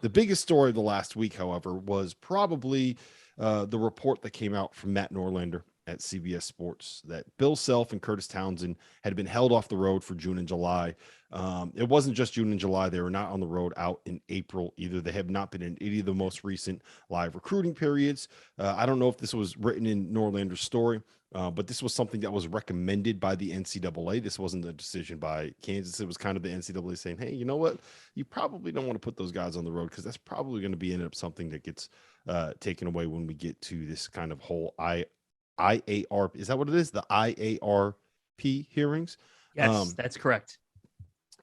The biggest story of the last week, however, was probably the report that came out from Matt Norlander at CBS Sports that Bill Self and Curtis Townsend had been held off the road for June and July. It wasn't just June and July. They were not on the road out in April either. They have not been in any of the most recent live recruiting periods. I don't know if this was written in Norlander's story, but this was something that was recommended by the NCAA. This wasn't a decision by Kansas. It was kind of the NCAA saying, hey, you know what? You probably don't want to put those guys on the road because that's probably going to be end up something that gets taken away when we get to this kind of whole IAR. Is that what it is? The IARP hearings? Yes, that's correct.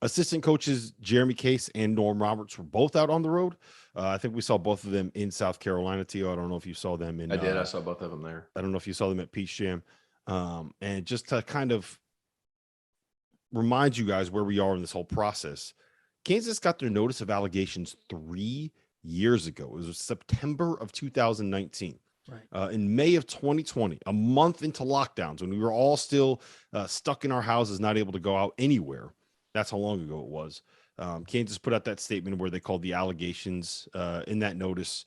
Assistant coaches Jeremy Case and Norm Roberts were both out on the road. I think we saw both of them in South Carolina, Tio. I don't know if you saw them in. I did. I saw both of them there. I don't know if you saw them at Peach Jam. And just to kind of remind you guys where we are in this whole process, Kansas got their notice of allegations 3 years ago. It was September of 2019. Right. In May of 2020, a month into lockdowns, when we were all still stuck in our houses, not able to go out anywhere. That's how long ago it was. Kansas put out that statement where they called the allegations in that notice,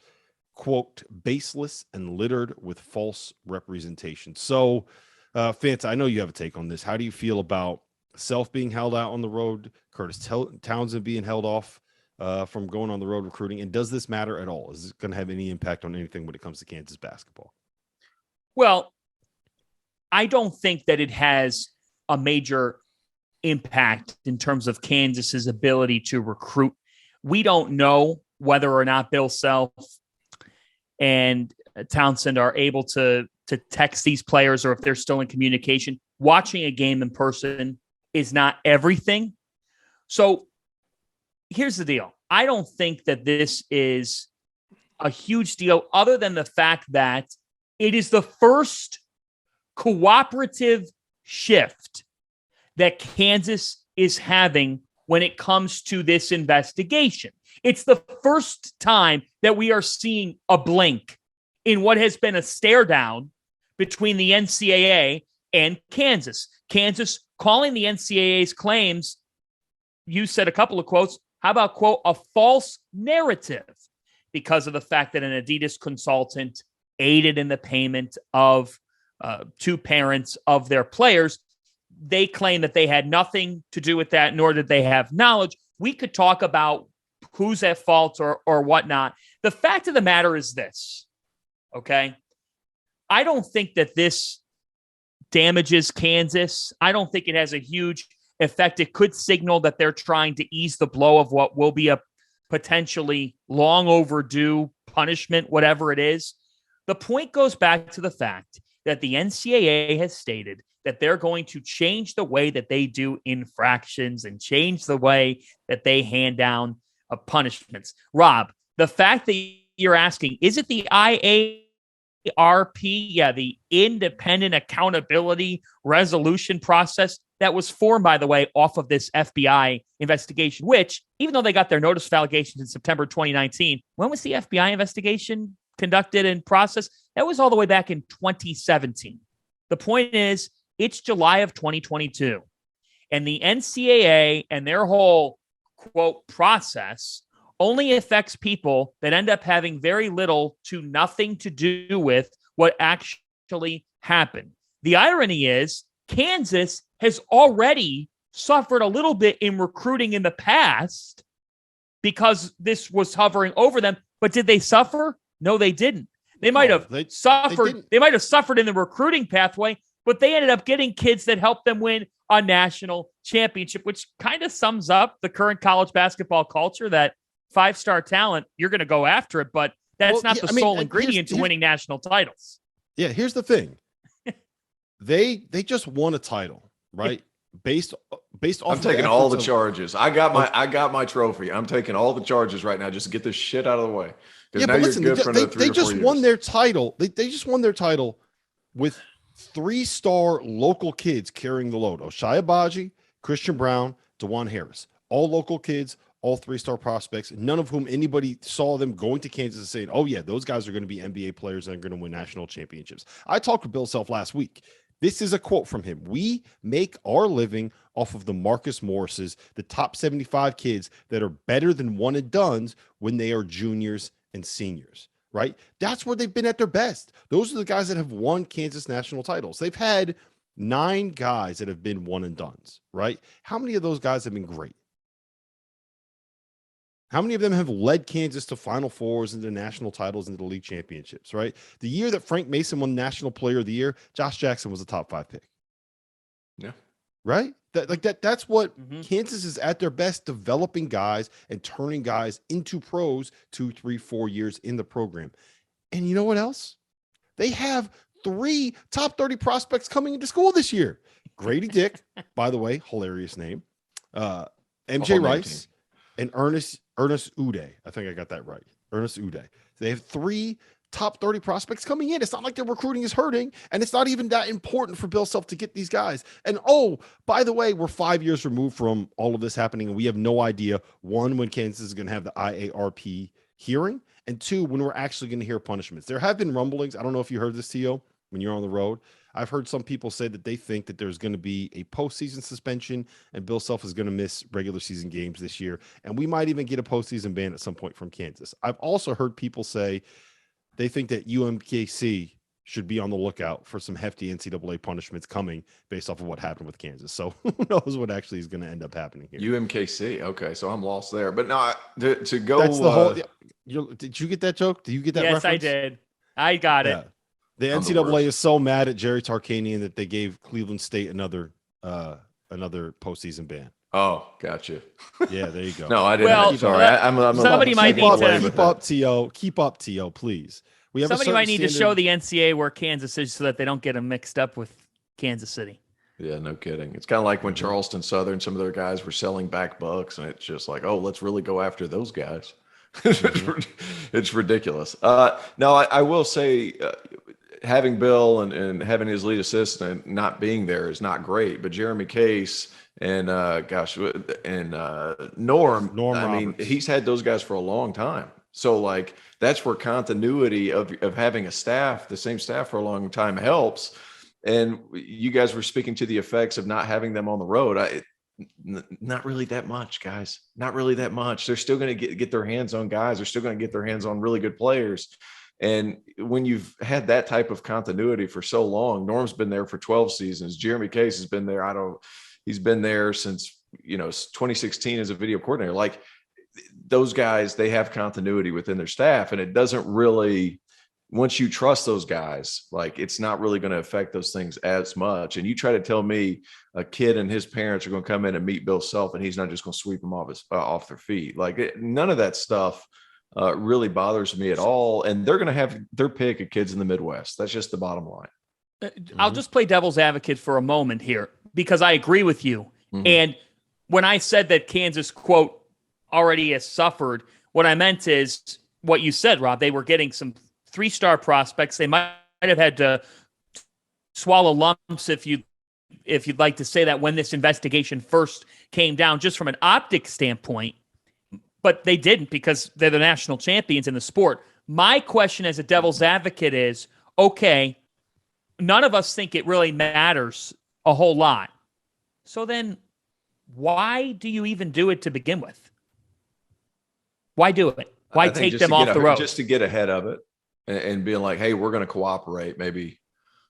quote, baseless and littered with false representation. So, Fanta, I know you have a take on this. How do you feel about Self being held out on the road, Curtis Townsend being held off from going on the road recruiting? And does this matter at all? Is it going to have any impact on anything when it comes to Kansas basketball? Well, I don't think that it has a major impact in terms of Kansas's ability to recruit. We don't know whether or not Bill Self and Townsend are able to text these players or if they're still in communication. Watching a game in person is not everything. So here's the deal. I don't think that this is a huge deal other than the fact that it is the first cooperative shift that Kansas is having when it comes to this investigation. It's the first time that we are seeing a blink in what has been a stare down between the NCAA and Kansas. Kansas calling the NCAA's claims, you said a couple of quotes, how about, quote, a false narrative because of the fact that an Adidas consultant aided in the payment of two parents of their players. They claim that they had nothing to do with that, nor did they have knowledge. We could talk about who's at fault or whatnot. The fact of the matter is this, okay? I don't think that this damages Kansas. I don't think it has a huge effect. It could signal that they're trying to ease the blow of what will be a potentially long overdue punishment, whatever it is. The point goes back to the fact that the NCAA has stated that they're going to change the way that they do infractions and change the way that they hand down punishments. Rob, the fact that you're asking, is it the IARP? Yeah, the Independent Accountability Resolution Process that was formed, by the way, off of this FBI investigation, which, even though they got their notice of allegations in September 2019, when was the FBI investigation conducted and processed? That was all the way back in 2017. The point is, it's July of 2022, and the NCAA and their whole, quote, process only affects people that end up having very little to nothing to do with what actually happened. The irony is Kansas has already suffered a little bit in recruiting in the past because this was hovering over them. But did they suffer? No, they didn't. They might have suffered. They might have suffered in the recruiting pathway, but they ended up getting kids that helped them win a national championship, which kind of sums up the current college basketball culture that five-star talent, you're going to go after it, but that's not the sole ingredient to winning national titles. Yeah, here's the thing. They just won a title, right? Based off. I'm taking all the charges. I got my trophy. I'm taking all the charges right now just to get this shit out of the way. Yeah, but listen, they just won their title. They just won their title with 3-star local kids carrying the load. Oshai Abaji, Christian Brown, DeJuan Harris. All local kids, all 3-star prospects, none of whom anybody saw them going to Kansas and saying, oh, yeah, those guys are going to be NBA players and are going to win national championships. I talked with Bill Self last week. This is a quote from him. We make our living off of the Marcus Morrises, the top 75 kids that are better than one and dones when they are juniors and seniors, right? That's where they've been at their best. Those are the guys that have won Kansas national titles. They've had 9 guys that have been one and dones, right? How many of those guys have been great? How many of them have led Kansas to Final Fours and the national titles and the league championships, right? The year that Frank Mason won National Player of the Year, Josh Jackson was a top 5 pick. Yeah. Right? That's what Kansas is at their best, developing guys and turning guys into pros 2, 3, 4 years in the program. And you know what else? They have 3 top 30 prospects coming into school this year. Grady Dick, by the way, hilarious name. MJ Rice and Ernest Uday. I think I got that right. Ernest Uday. They have 3 top 30 prospects coming in. It's not like their recruiting is hurting, and it's not even that important for Bill Self to get these guys. And oh, by the way, we're 5 years removed from all of this happening, and we have no idea, 1, when Kansas is going to have the IARP hearing, and 2, when we're actually going to hear punishments. There have been rumblings. I don't know if you heard this, Tio, when you're on the road. I've heard some people say that they think that there's going to be a postseason suspension and Bill Self is going to miss regular season games this year. And we might even get a postseason ban at some point from Kansas. I've also heard people say they think that UMKC should be on the lookout for some hefty NCAA punishments coming based off of what happened with Kansas. So who knows what actually is going to end up happening here. UMKC. Okay. So I'm lost there, but no, to go. That's the whole, did you get that joke? Did you get that Yes, reference? I did. I got it. The NCAA is so mad at Jerry Tarkanian that they gave Cleveland State another postseason ban. Oh, gotcha. Yeah, there you go. No, I didn't. Well, sorry. I'm somebody might need to keep up, T.O. Keep up, T.O., please. We have somebody might need to show the NCAA where Kansas is so that they don't get them mixed up with Kansas City. Yeah, no kidding. It's kind of like when Charleston Southern, some of their guys were selling back bucks, and it's just like, oh, let's really go after those guys. It's ridiculous. No, I will say having Bill and having his lead assistant not being there is not great, but Jeremy Case and Norm, I mean, he's had those guys for a long time. So like, that's where continuity of having a staff, the same staff for a long time helps. And you guys were speaking to the effects of not having them on the road. Not really that much, guys. Not really that much. They're still going to get their hands on guys. They're still going to get their hands on really good players. And when you've had that type of continuity for so long, Norm's been there for 12 seasons. Jeremy Case has been there. He's been there since, 2016 as a video coordinator. Like those guys, they have continuity within their staff, and it doesn't really, once you trust those guys, like it's not really going to affect those things as much. And you try to tell me a kid and his parents are going to come in and meet Bill Self, and he's not just going to sweep them off their feet. Like none of that stuff really bothers me at all. And they're going to have their pick of kids in the Midwest. That's just the bottom line. I'll just play devil's advocate for a moment here because I agree with you. And when I said that Kansas, quote, already has suffered, what I meant is what you said, Rob. They were getting some 3-star prospects. They might have had to swallow lumps, if you'd like to say that, when this investigation first came down, just from an optic standpoint. But they didn't, because they're the national champions in the sport. My question as a devil's advocate is, okay, none of us think it really matters a whole lot. So then why do you even do it to begin with? Why do it? Why take them off the road? Just to get ahead of it and being like, hey, we're going to cooperate. Maybe,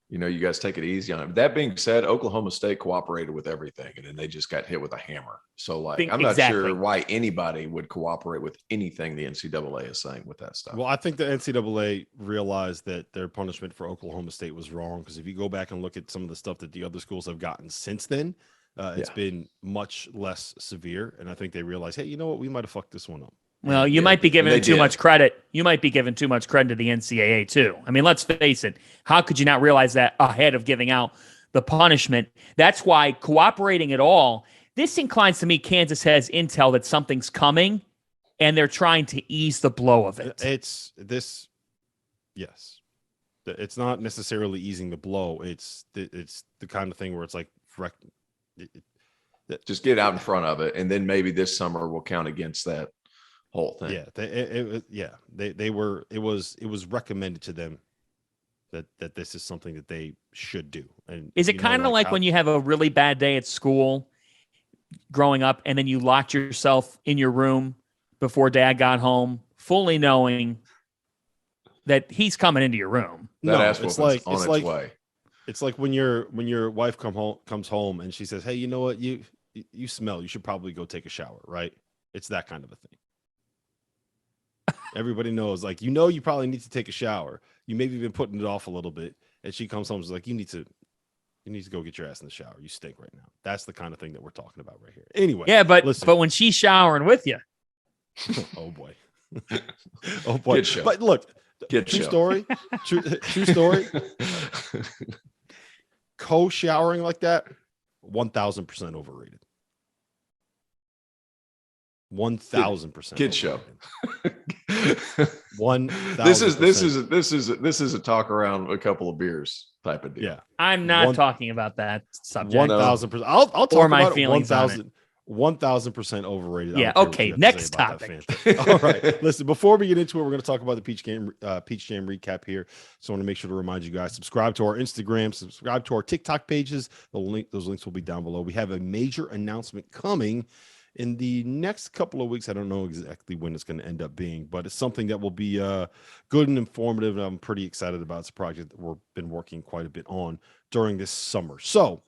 you guys take it easy on it. That being said, Oklahoma State cooperated with everything, and then they just got hit with a hammer. So, like, I'm not sure why anybody would cooperate with anything the NCAA is saying with that stuff. Well, I think the NCAA realized that their punishment for Oklahoma State was wrong, because if you go back and look at some of the stuff that the other schools have gotten since then, it's been much less severe. And I think they realized, hey, you know what? We might have fucked this one up. Well, you might be giving too much credit. You might be giving too much credit to the NCAA too. I mean, let's face it. How could you not realize that ahead of giving out the punishment? That's why cooperating at all, this inclines to me Kansas has intel that something's coming, and they're trying to ease the blow of it. Yes. It's not necessarily easing the blow. It's the kind of thing where it's like, just get out in front of it, and then maybe this summer will count against that whole thing. Yeah, it was recommended to them that this is something that they should do. And Is it kind of like when you have a really bad day at school growing up and then you locked yourself in your room before dad got home, fully knowing that he's coming into your room? That ass whooping's on its way. It's like when your wife comes home and she says, "Hey, you know what? You smell. You should probably go take a shower." Right? It's that kind of a thing. Everybody knows, like, you probably need to take a shower. You maybe been putting it off a little bit, and she comes home and is like, you need to go get your ass in the shower. You stink right now. That's the kind of thing that we're talking about right here. Anyway, yeah, but listen. but when she's showering with you, oh boy, oh boy. Good show. But look, Good true show. story, true story. Co-showering like that, 1,000% overrated. 1,000%. Kid show. 1,000%. This is a talk around a couple of beers type of deal. Yeah, I'm not talking about that subject. 1,000%. I'll talk Or my about feelings on it. 1,000% overrated. Yeah. I don't care Okay. what you have to Next say about that topic. fantasy. All right. Listen, before we get into it, we're going to talk about the Peach Jam recap here. So I want to make sure to remind you guys, subscribe to our Instagram, subscribe to our TikTok pages. Those links will be down below. We have a major announcement coming in the next couple of weeks. I don't know exactly when it's going to end up being, but it's something that will be good and informative. And I'm pretty excited about. It's a project that we've been working quite a bit on during this summer. So